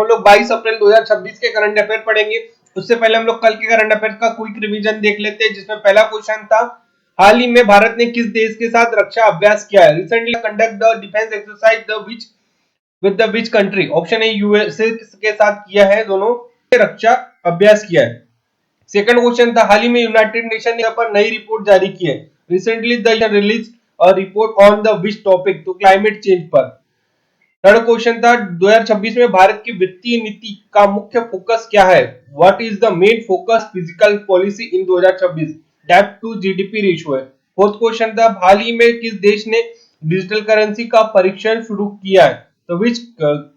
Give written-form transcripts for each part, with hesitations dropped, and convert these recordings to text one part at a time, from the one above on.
हम लोग 22 अप्रैल 2026 के करंट अफेयर पढ़ेंगे। उससे पहले हम लोग कल के करंट अफेयर का क्विक रिवीजन देख लेते हैं, जिसमें पहला क्वेश्चन था, हाल ही में भारत ने किस देश के साथ रक्षा अभ्यास किया है? Recently conduct the defence exercise the which with the which country? Option A USA के साथ किया है, दोनों रक्षा अभ्यास किया है। सेकंड क्वेश्चन था, हाल ही में यूनाइटेड नेशन ने पर नई रिपोर्ट जारी की है। Recently the release a report on the which topic? तो क्लाइमेट चेंज पर। थर्ड क्वेश्चन था, 2026 में भारत की वित्तीय नीति का मुख्य फोकस क्या है? What is the main focus physical policy in 2026? डेब्ट टू जीडीपी रेशियो है। फोर्थ क्वेश्चन था, हाल ही में किस देश ने डिजिटल करेंसी का परीक्षण शुरू किया है? तो which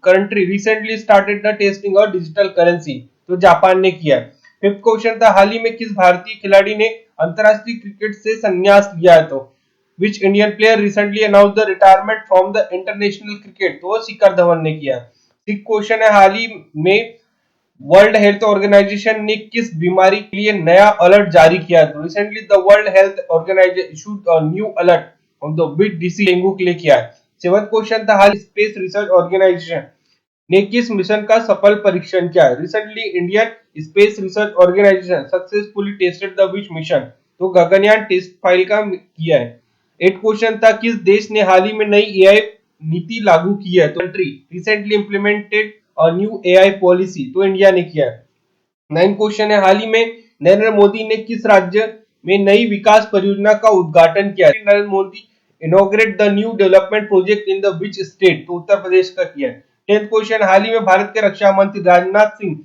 country recently started the testing of digital currency? तो जापान ने किया है। फिफ्थ क्वेश्चन था, हाल ही में किस भारतीय खिलाड़ी ने अंतरराष्ट्रीय क्रिकेट से संन्यास लिया है? तो Which Indian player recently announced the retirement from the international cricket? तो शिखर धवन ने किया। सिक्स क्वेश्चन है, हाल ही में वर्ल्ड हेल्थ ऑर्गेनाइजेशन ने किस बीमारी के लिए नया अलर्ट जारी किया? तो recently the World Health Organization issued a new alert on the which disease dengue के लिए किया है। सेवंथ क्वेश्चन था, हाल स्पेस रिसर्च ऑर्गेनाइजेशन ने किस मिशन का सफल परीक्षण किया है? Recently Indian Space Research Organisation successfully tested the which mission? तो गगनयान टेस्ट फाइल का किया है। एट क्वेश्चन था, किस देश ने हाल ही में नई एआई नीति लागू की है? तो country recently implemented a new AI policy? तो इंडिया ने किया है। नाइन क्वेश्चन है, हाल ही में नरेंद्र मोदी ने किस राज्य में नई विकास परियोजना का उद्घाटन किया? Narendra Modi inaugurate the new development project in the which state? तो उत्तर प्रदेश का किया है। टेंथ क्वेश्चन, हाल ही में भारत के रक्षा मंत्री राजनाथ सिंह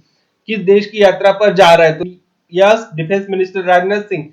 किस देश की यात्रा पर जा रहे हैं? तो yes, defence minister Rajnath Singh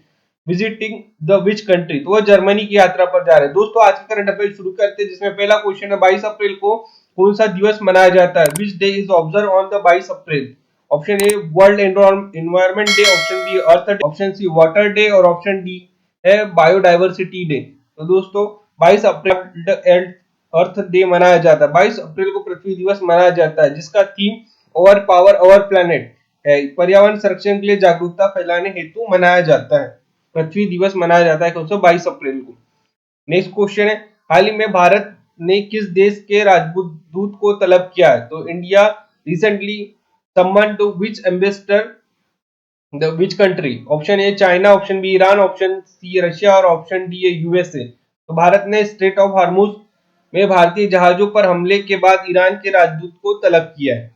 visiting the which country? तो वह जर्मनी की यात्रा पर जा रहे हैं। दोस्तों, आज का करंट अफेयर शुरू करते हैं, जिसमें पहला क्वेश्चन है, 22 अप्रैल को कौन सा दिवस मनाया जाता है? Which day is observe on the 22 April? Option A World Environment Day, option B Earth Day, option C Water Day और ऑप्शन डी है बायोडाइवर्सिटी डे। तो दोस्तों, 22 अप्रैल अर्थ डे मनाया जाता है। 22 अप्रैल को पृथ्वी दिवस मनाया जाता है, जिसका थीम ओवर पावर अवर प्लेनेट है। पर्यावरण संरक्षण के लिए जागरूकता फैलाने हेतु मनाया जाता है। पृथ्वी दिवस मनाया जाता है 22 अप्रैल को। नेक्स्ट क्वेश्चन है, हाल ही में भारत ने किस देश के राजदूत को तलब किया है? तो India recently summon to which ambassador the which country? Option A China, option B Iran, option C Russia और ऑप्शन डी यूएसए। तो भारत ने स्ट्रेट ऑफ हार्मुज में भारतीय जहाजों पर हमले के बाद ईरान के राजदूत को तलब किया है।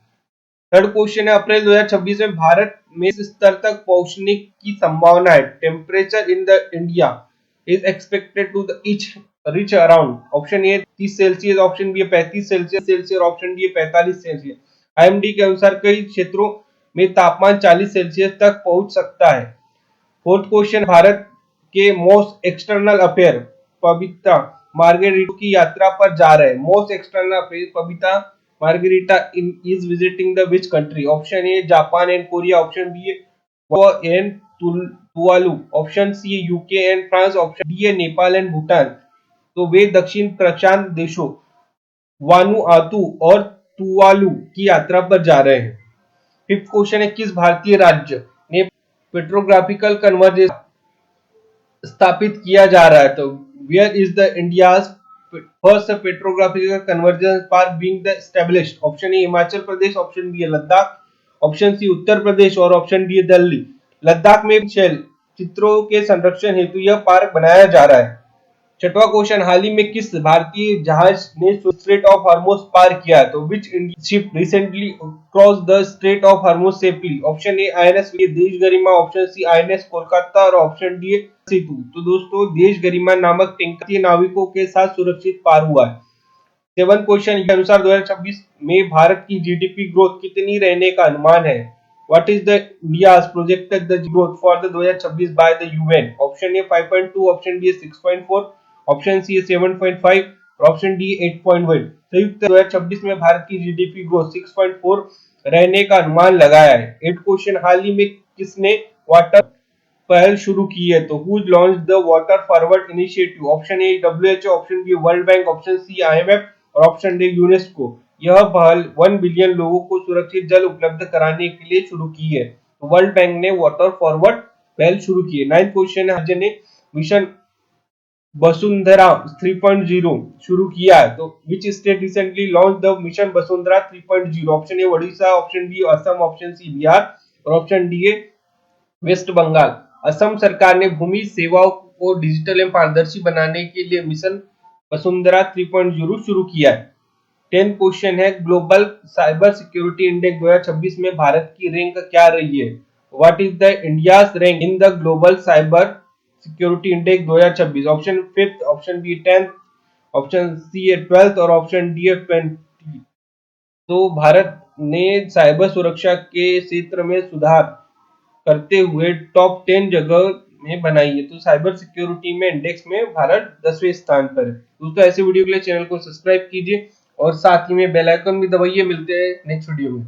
थर्ड क्वेश्चन है, अप्रैल 2026 में भारत में इस स्तर तक पहुंचने की संभावना है? Temperature in the India is expected to the each reach around? Option A 30 Celsius, option B 35 Celsius और ऑप्शन डी 45 सेल्सियस। आईएमडी के अनुसार कई क्षेत्रों में तापमान 40 सेल्सियस तक पहुंच सकता है। फोर्थ क्वेश्चन, भारत के most external affair Pabitra Margherita की यात्रा पर जा रहे हैं। Most external affair Pabitra Margherita is visiting the which country? Option A Japan and Korea, option B and Tuvalu, option C UK and France, option D Nepal and Bhutan. तो वे दक्षिण प्रशांत देशों वानुआतु और तुवालू की यात्रा पर जा रहे हैं। फिफ्थ क्वेश्चन है, किस भारतीय राज्य ने पेट्रोग्राफिकल कन्वर्जेंस स्थापित किया जा रहा है? तो where is the India's first petrographical convergence park being the established? Option A Himachal Pradesh, option B Ladakh, option C Uttar Pradesh और ऑप्शन डी दिल्ली। लद्दाख में शैल चित्रों के संरक्षण हेतु यह पार्क बनाया जा रहा है। छठवां क्वेश्चन, हाल ही में किस भारतीय जहाज ने स्ट्रेट ऑफ हार्मुज पार किया? तो which Indian ship recently cross the straight of Hormuz safely? Option A INS देश गरिमा, ऑप्शन सी आईएनएस कोलकाता और ऑप्शन डी सेतु। तो दोस्तों, देश गरिमा नामक टैंकर नाविकों के साथ सुरक्षित पार हुआ है। सेवन क्वेश्चन के अनुसार 2026 में भारत की जीडीपी ग्रोथ कितनी रहने का अनुमान है? What is the India's projected the growth for the 2026 by the UN? Option A 5.2, option B 6.4, option C 7.5 और ऑप्शन डी 8.1। संयुक्त 2026 में भारत की जीडीपी ग्रोथ 6.4 रहने का अनुमान लगाया है। एट क्वेश्चन, हाल ही में किसने वाटर पहल शुरू की है? तो who launch the Water Forward initiative? Option A WHO, option B World Bank, option C IMF और ऑप्शन डी यूनेस्को। यह पहल 1 बिलियन लोगों को सुरक्षित जल उपलब्ध कराने के लिए शुरू की है। तो वर्ल्ड बैंक ने वाटर फॉरवर्ड पहल शुरू की है। नाइन्थ क्वेश्चन है, राज्य ने मिशन वसुंधरा 3.0 शुरू किया है? तो which state recently launch the mission Vasundhara 3.0? Option A Odisha, option B Assam, option C Bihar और ऑप्शन डी है वेस्ट बंगाल। असम सरकार ने भूमि सेवाओं को डिजिटल एवं पारदर्शी बनाने के लिए मिशन वसुंधरा 3.0 शुरू किया है। 10 क्वेश्चन है, ग्लोबल साइबर सिक्योरिटी इंडेक्स 2026 में भारत की रैंक क्या रही है? What is the India's rank in the Global Cyber Security Index 2026? Option fifth, option B 10th, option C है 12th और ऑप्शन डी है 20। तो भारत ने साइबर सुरक्षा के क्षेत्र में सुधार करते हुए टॉप 10 जगह में बनाई है। तो साइबर सिक्योरिटी में इंडेक्स में भारत 10वें स्थान पर है। दोस्तों ऐसे वीडियो के लिए चैनल को सब्सक्राइब कीजिए और साथ ही में बेल आइकन भी दबाइए। मिलते हैं नेक्स्ट वीडियो में।